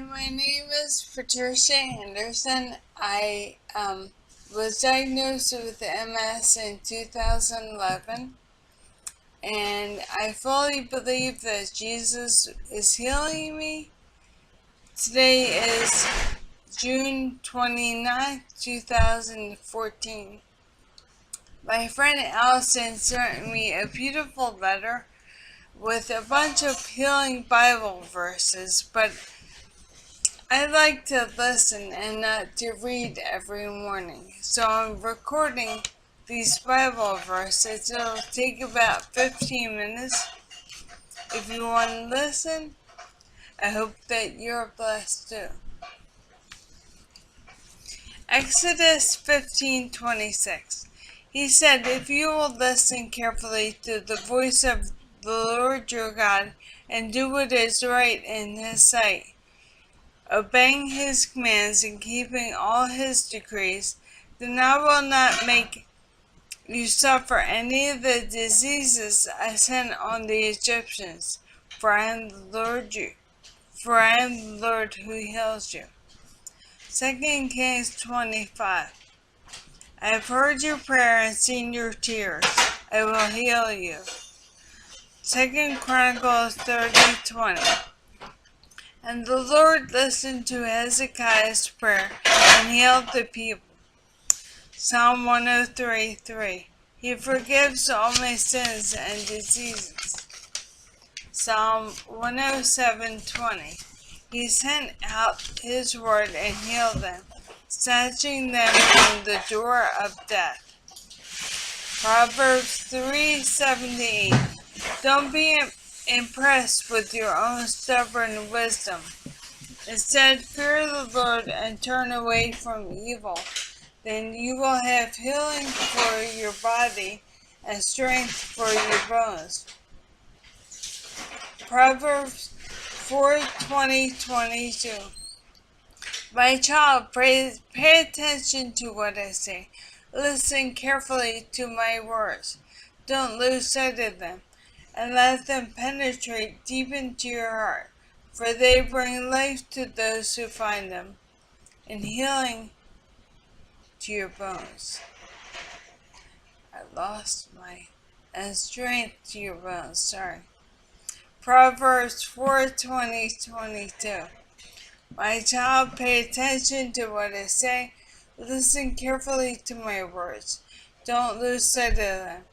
Hi, my name is Patricia Anderson. I was diagnosed with MS in 2011, and I fully believe that Jesus is healing me. Today is June 29th, 2014. My friend Allison sent me a beautiful letter with a bunch of healing Bible verses, but I like to listen and not to read every morning, so I'm recording these Bible verses. It'll take about 15 minutes. If you want to listen, I hope that you're blessed too. Exodus 15:26. He said, "If you will listen carefully to the voice of the Lord your God and do what is right in his sight, obeying his commands and keeping all his decrees, then I will not make you suffer any of the diseases I sent on the Egyptians, for I am the Lord who heals you." 2 Kings 25. I have heard your prayer and seen your tears. I will heal you. 2 Chronicles 30:20. And the Lord listened to Hezekiah's prayer and healed the people. Psalm 103:3. He forgives all my sins and diseases. Psalm 107:20. He sent out his word and healed them, snatching them from the door of death. Proverbs 3:7-8. Don't be impressed with your own stubborn wisdom. Instead, fear the Lord and turn away from evil. Then you will have healing for your body and strength for your bones. Proverbs 4:20-22. My child, pay attention to what I say. Listen carefully to my words. Don't lose sight of them, and let them penetrate deep into your heart, for they bring life to those who find them, and healing to your bones. And strength to your bones, sorry. Proverbs 4:20-22. My child, pay attention to what I say. Listen carefully to my words. Don't lose sight of them.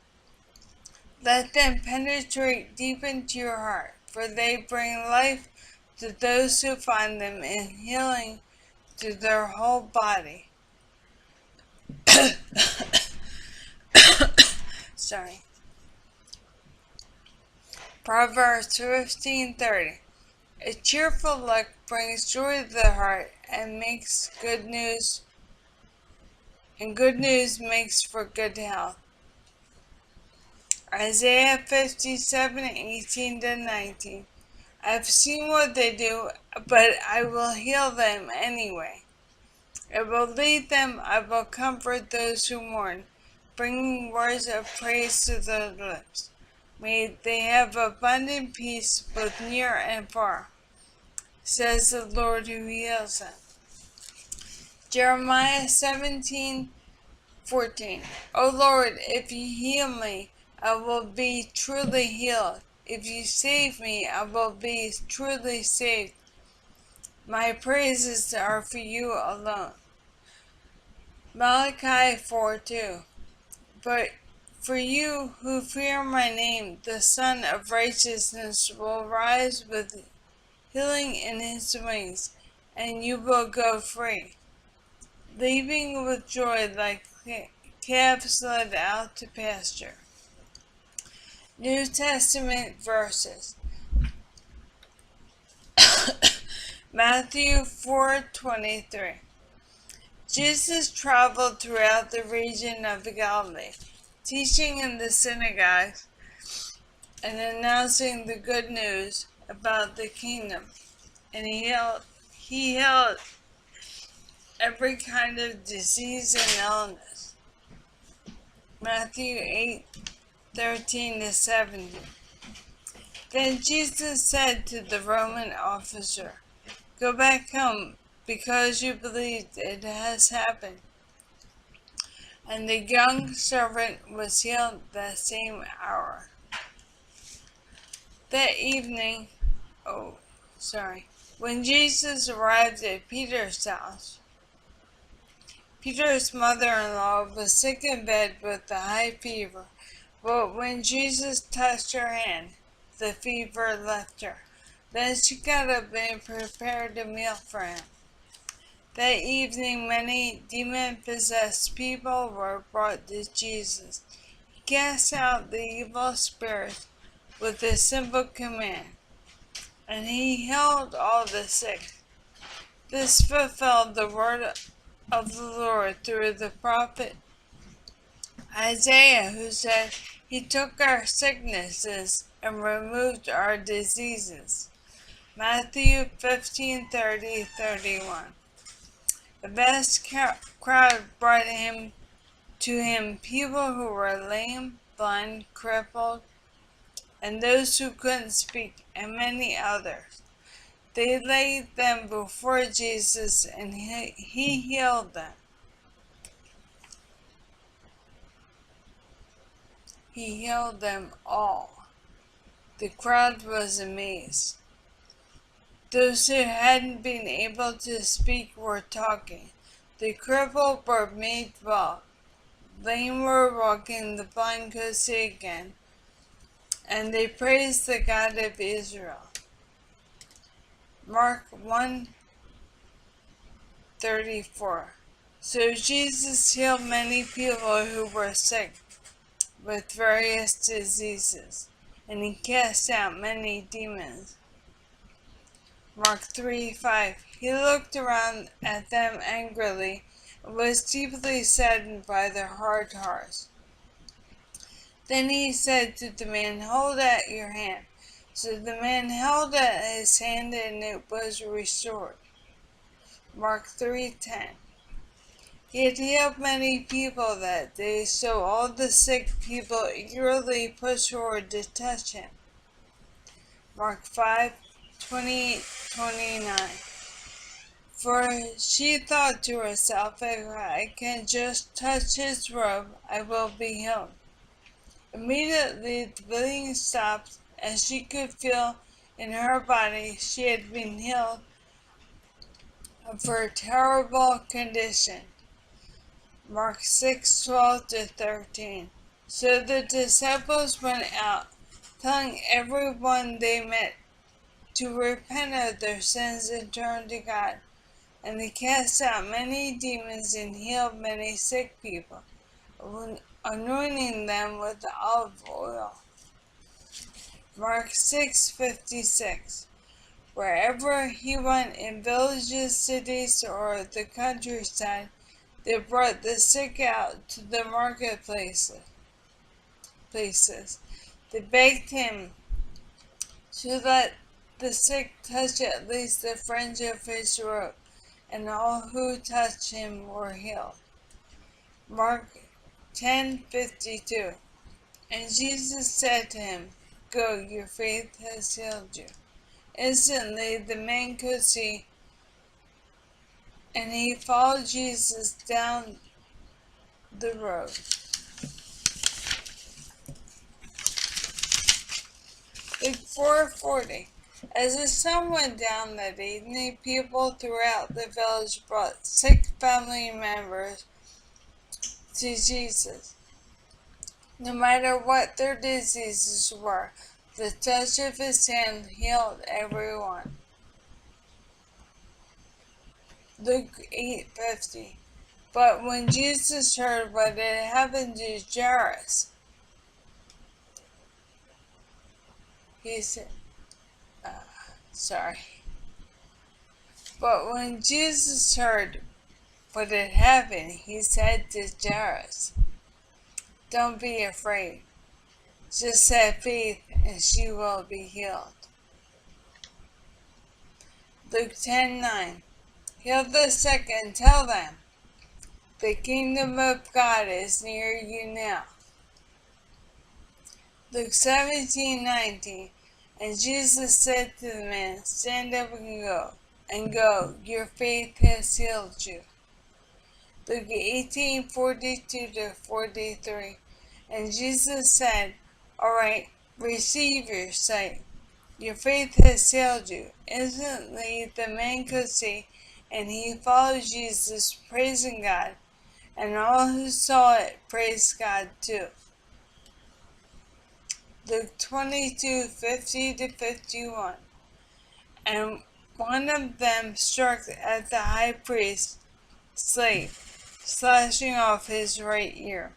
Let them penetrate deep into your heart, for they bring life to those who find them and healing to their whole body. Sorry. Proverbs 15:30. A cheerful look brings joy to the heart and good news makes for good health. Isaiah 57:18-19. I've seen what they do, but I will heal them anyway. I will lead them, I will comfort those who mourn, bringing words of praise to their lips. May they have abundant peace both near and far, says the Lord who heals them. Jeremiah 17:14. O Lord, if you heal me, I will be truly healed. If you save me, I will be truly saved. My praises are for you alone. Malachi 4:2. But for you who fear my name, the Son of Righteousness will rise with healing in his wings, and you will go free, leaping with joy like calves led out to pasture. New Testament verses. Matthew 4:23. Jesus traveled throughout the region of Galilee, teaching in the synagogues and announcing the good news about the kingdom, and he healed every kind of disease and illness. Matthew 8:13-17. Then Jesus said to the Roman officer, Go back home, because you believed it has happened. And the young servant was healed that same hour. That evening, when Jesus arrived at Peter's house, Peter's mother-in-law was sick in bed with a high fever. But when Jesus touched her hand, the fever left her. Then she got up and prepared a meal for him. That evening many demon-possessed people were brought to Jesus. He cast out the evil spirits with a simple command, and he healed all the sick. This fulfilled the word of the Lord through the prophet Isaiah, who said, "He took our sicknesses and removed our diseases." Matthew 15:30-31. The vast crowd brought to him people who were lame, blind, crippled, and those who couldn't speak, and many others. They laid them before Jesus, and he healed them. He healed them all. The crowd was amazed. Those who hadn't been able to speak were talking. The crippled were made well. Lame were walking, the blind could see again, and they praised the God of Israel. Mark 1:34. So Jesus healed many people who were sick with various diseases, and he cast out many demons. Mark 3:5. He looked around at them angrily and was deeply saddened by their hard hearts. Then he said to the man, "Hold out your hand." So the man held out his hand, and it was restored. Mark 3:10. He had healed many people that day, so all the sick people eagerly pushed forward to touch him. Mark 5:28-29. For she thought to herself, "If I can just touch his robe, I will be healed." Immediately the bleeding stopped, and she could feel in her body she had been healed of her terrible condition. Mark 6:12-13. So the disciples went out, telling everyone they met to repent of their sins and turn to God. And they cast out many demons and healed many sick people, anointing them with the olive oil. Mark 6:56. Wherever he went, in villages, cities, or the countryside, they brought the sick out to the marketplaces. They begged him to let the sick touch at least the fringe of his robe, and all who touched him were healed. Mark 10:52. And Jesus said to him, "Go, your faith has healed you." Instantly the man could see, and he followed Jesus down the road. Luke 4:40. As the sun went down that evening, people throughout the village brought sick family members to Jesus. No matter what their diseases were, the touch of his hand healed everyone. Luke 8:50. But when Jesus heard what had happened to Jairus, he said, But when Jesus heard what had happened, he said to Jairus, "Don't be afraid. Just have faith, and she will be healed." Luke 10:9. Heal the sick and tell them, "The kingdom of God is near you now." Luke 17:19. And Jesus said to the man, "Stand up and go." and go. Your faith has healed you. Luke 18:42-43. And Jesus said, Alright, receive your sight. Your faith has healed you. Instantly the man could see, and he followed Jesus, praising God. And all who saw it praised God too. Luke 22:50-51. And one of them struck at the high priest's slave, slashing off his right ear.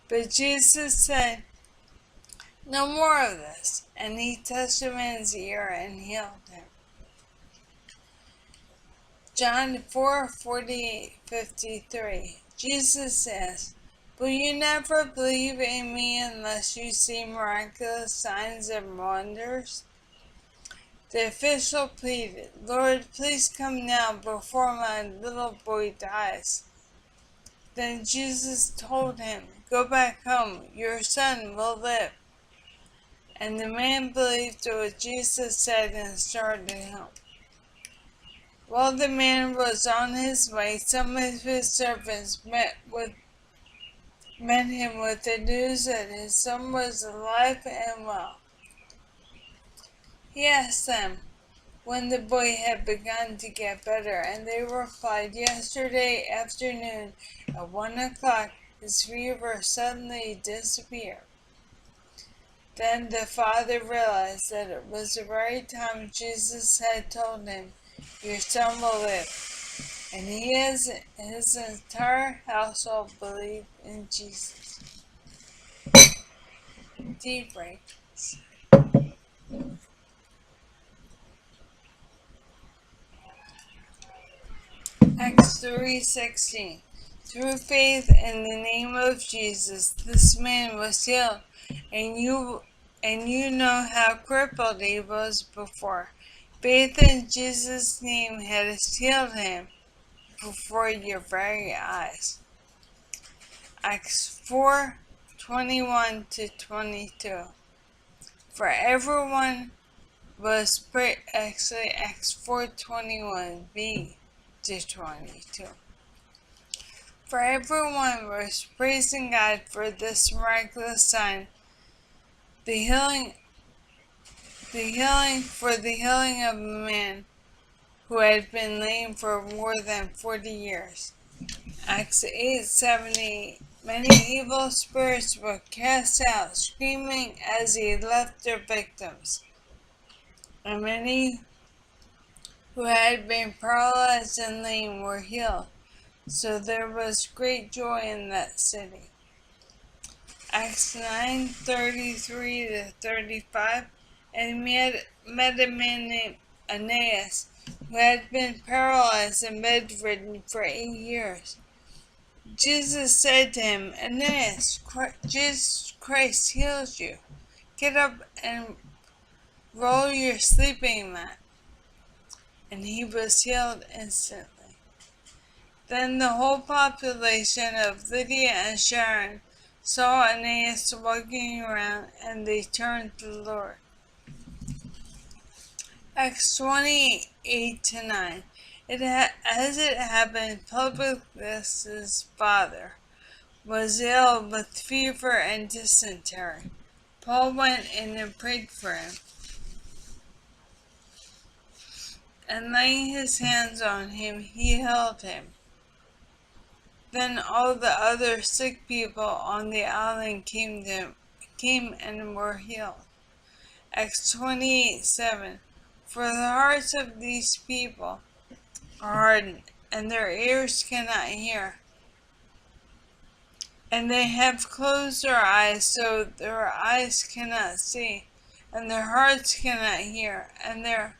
But Jesus said, No more of this. And he touched the man's ear and healed him. John 4:48-53. Jesus says, Will you never believe in me unless you see miraculous signs and wonders? The official pleaded, Lord, please come now before my little boy dies. Then Jesus told him, Go back home, your son will live. And the man believed what Jesus said and started home. While the man was on his way, some of his servants met him with the news that his son was alive and well. He asked them when the boy had begun to get better, and they replied, Yesterday afternoon at 1 o'clock his fever suddenly disappeared. Then the father realized that it was the very time Jesus had told him, Your son will live. And his entire household believed in Jesus. Deep break. Acts 3:16. Through faith in the name of Jesus, this man was healed, and you know how crippled he was before. Faith in Jesus' name has healed him before your very eyes. Acts 4:21-22. For everyone was actually Acts 4:21b-22. For everyone was praising God for this miraculous sign, the healing of a man who had been lame for more than 40 years. Acts 8:78. Many evil spirits were cast out, screaming as he left their victims. And many who had been paralyzed and lame were healed. So there was great joy in that city. Acts 9:33-35. And he met a man named Aeneas, who had been paralyzed and bedridden for 8 years. Jesus said to him, Aeneas, Jesus Christ heals you. Get up and roll your sleeping mat. And he was healed instantly. Then the whole population of Lydia and Sharon saw Aeneas walking around, and they turned to the Lord. Acts 28:9. As it happened, Publius' father was ill with fever and dysentery. Paul went in and prayed for him, and laying his hands on him, he healed him. Then all the other sick people on the island came and were healed. Acts 28:7. For the hearts of these people are hardened, and their ears cannot hear. And they have closed their eyes, so their eyes cannot see, and their hearts cannot hear, and their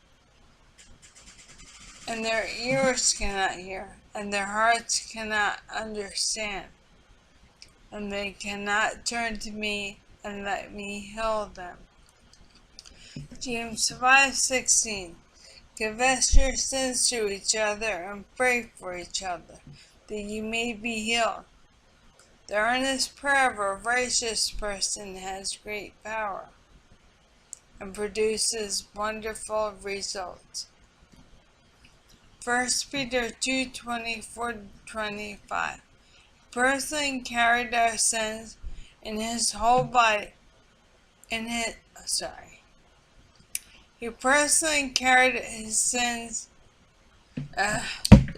ears cannot hear, and their hearts cannot understand, and they cannot turn to me and let me heal them. James 5:16. Confess your sins to each other and pray for each other, that you may be healed. The earnest prayer of a righteous person has great power and produces wonderful results. 1 Peter 2:24-25. Personally carried our sins in his whole body. He personally carried his sins. This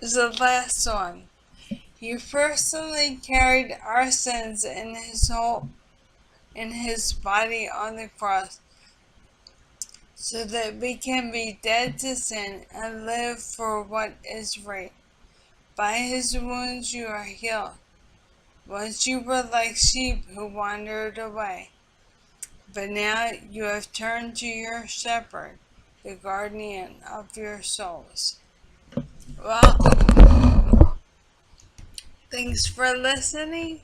is the last one. He personally carried our sins in his body on the cross, so that we can be dead to sin and live for what is right. By his wounds you are healed. Once you were like sheep who wandered away, but now you have turned to your shepherd, the guardian of your souls. Well, thanks for listening.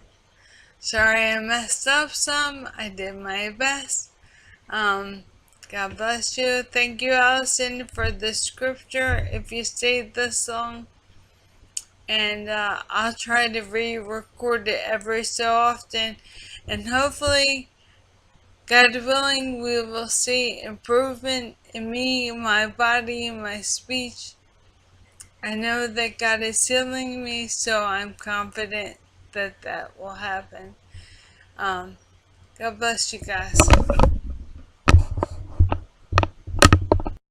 Sorry I messed up some. I did my best. God bless you. Thank you, Allison, for the scripture. If you stayed this long, and I'll try to re-record it every so often, and hopefully, God willing, we will see improvement in me, my body, my speech. I know that God is healing me, so I'm confident that that will happen. God bless you guys.